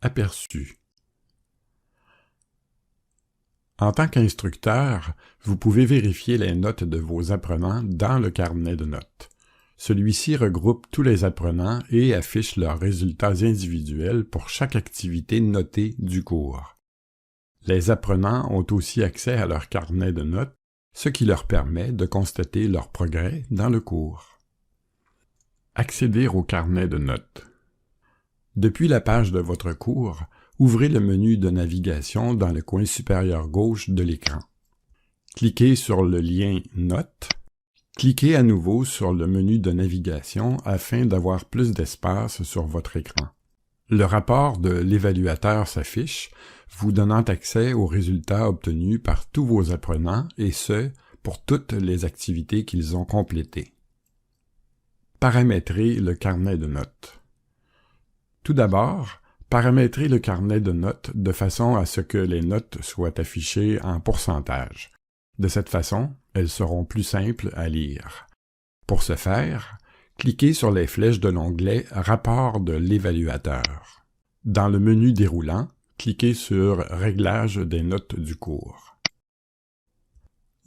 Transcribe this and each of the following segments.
Aperçu. En tant qu'instructeur, vous pouvez vérifier les notes de vos apprenants dans le carnet de notes. Celui-ci regroupe tous les apprenants et affiche leurs résultats individuels pour chaque activité notée du cours. Les apprenants ont aussi accès à leur carnet de notes, ce qui leur permet de constater leur progrès dans le cours. Accéder au carnet de notes. Depuis la page de votre cours, ouvrez le menu de navigation dans le coin supérieur gauche de l'écran. Cliquez sur le lien « Notes ». Cliquez à nouveau sur le menu de navigation afin d'avoir plus d'espace sur votre écran. Le rapport de l'évaluateur s'affiche, vous donnant accès aux résultats obtenus par tous vos apprenants et ce, pour toutes les activités qu'ils ont complétées. Paramétrer le carnet de notes. Tout d'abord, paramétrez le carnet de notes de façon à ce que les notes soient affichées en pourcentage. De cette façon, elles seront plus simples à lire. Pour ce faire, cliquez sur les flèches de l'onglet « Rapport de l'évaluateur ». Dans le menu déroulant, cliquez sur « Réglages des notes du cours ».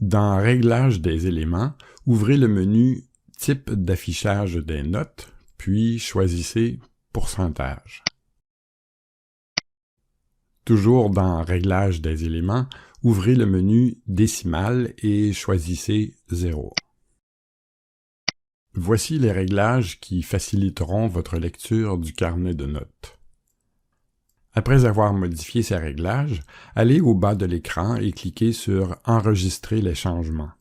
Dans « Réglages des éléments », ouvrez le menu « Type d'affichage des notes », puis choisissez « Pourcentage ». Toujours dans « Réglages des éléments », ouvrez le menu « Décimal » et choisissez « 0 ». Voici les réglages qui faciliteront votre lecture du carnet de notes. Après avoir modifié ces réglages, allez au bas de l'écran et cliquez sur « Enregistrer les changements ».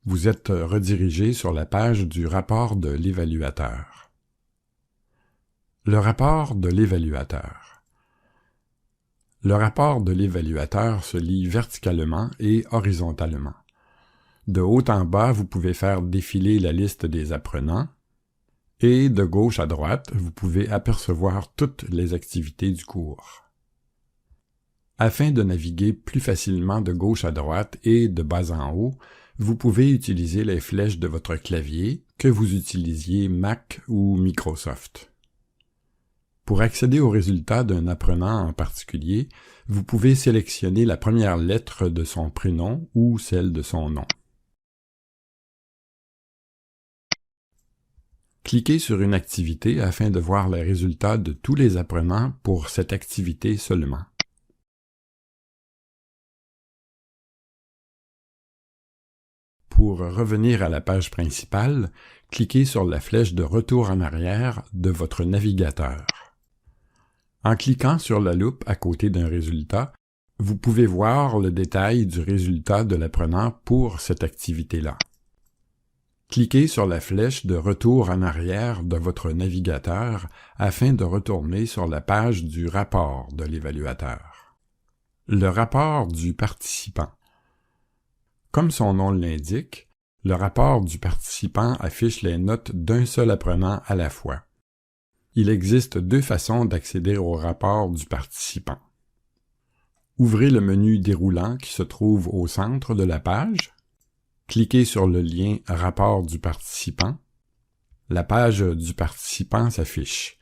Vous êtes redirigé sur la page du rapport de l'évaluateur. Le rapport de l'évaluateur. Le rapport de l'évaluateur se lit verticalement et horizontalement. De haut en bas, vous pouvez faire défiler la liste des apprenants et de gauche à droite, vous pouvez apercevoir toutes les activités du cours. Afin de naviguer plus facilement de gauche à droite et de bas en haut, vous pouvez utiliser les flèches de votre clavier, que vous utilisiez Mac ou Microsoft. Pour accéder aux résultats d'un apprenant en particulier, vous pouvez sélectionner la première lettre de son prénom ou celle de son nom. Cliquez sur une activité afin de voir les résultats de tous les apprenants pour cette activité seulement. Pour revenir à la page principale, cliquez sur la flèche de retour en arrière de votre navigateur. En cliquant sur la loupe à côté d'un résultat, vous pouvez voir le détail du résultat de l'apprenant pour cette activité-là. Cliquez sur la flèche de retour en arrière de votre navigateur afin de retourner sur la page du rapport de l'évaluateur. Le rapport du participant. Comme son nom l'indique, le rapport du participant affiche les notes d'un seul apprenant à la fois. Il existe deux façons d'accéder au rapport du participant. Ouvrez le menu déroulant qui se trouve au centre de la page. Cliquez sur le lien « Rapport du participant ». La page du participant s'affiche.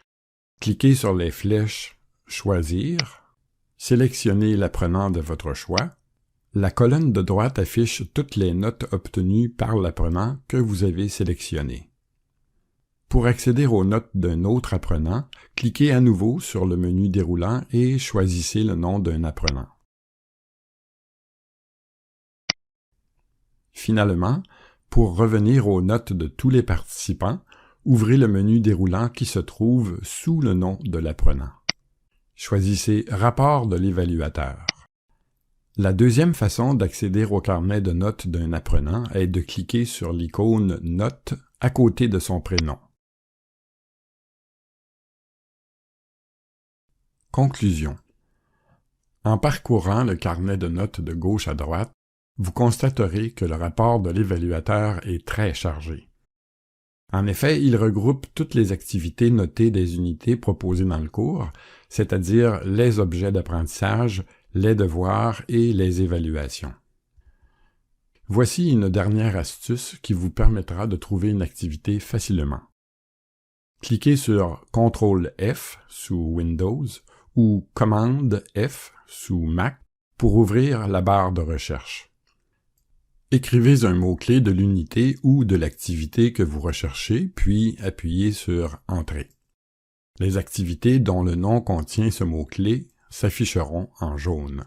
Cliquez sur les flèches « Choisir ». Sélectionnez l'apprenant de votre choix. La colonne de droite affiche toutes les notes obtenues par l'apprenant que vous avez sélectionné. Pour accéder aux notes d'un autre apprenant, cliquez à nouveau sur le menu déroulant et choisissez le nom d'un apprenant. Finalement, pour revenir aux notes de tous les participants, ouvrez le menu déroulant qui se trouve sous le nom de l'apprenant. Choisissez « Rapport de l'évaluateur ». La deuxième façon d'accéder au carnet de notes d'un apprenant est de cliquer sur l'icône « Notes » à côté de son prénom. Conclusion. En parcourant le carnet de notes de gauche à droite, vous constaterez que le rapport de l'évaluateur est très chargé. En effet, il regroupe toutes les activités notées des unités proposées dans le cours, c'est-à-dire les objets d'apprentissage, les devoirs et les évaluations. Voici une dernière astuce qui vous permettra de trouver une activité facilement. Cliquez sur CTRL F sous Windows ou Commande F sous Mac pour ouvrir la barre de recherche. Écrivez un mot-clé de l'unité ou de l'activité que vous recherchez, puis appuyez sur Entrée. Les activités dont le nom contient ce mot-clé s'afficheront en jaune.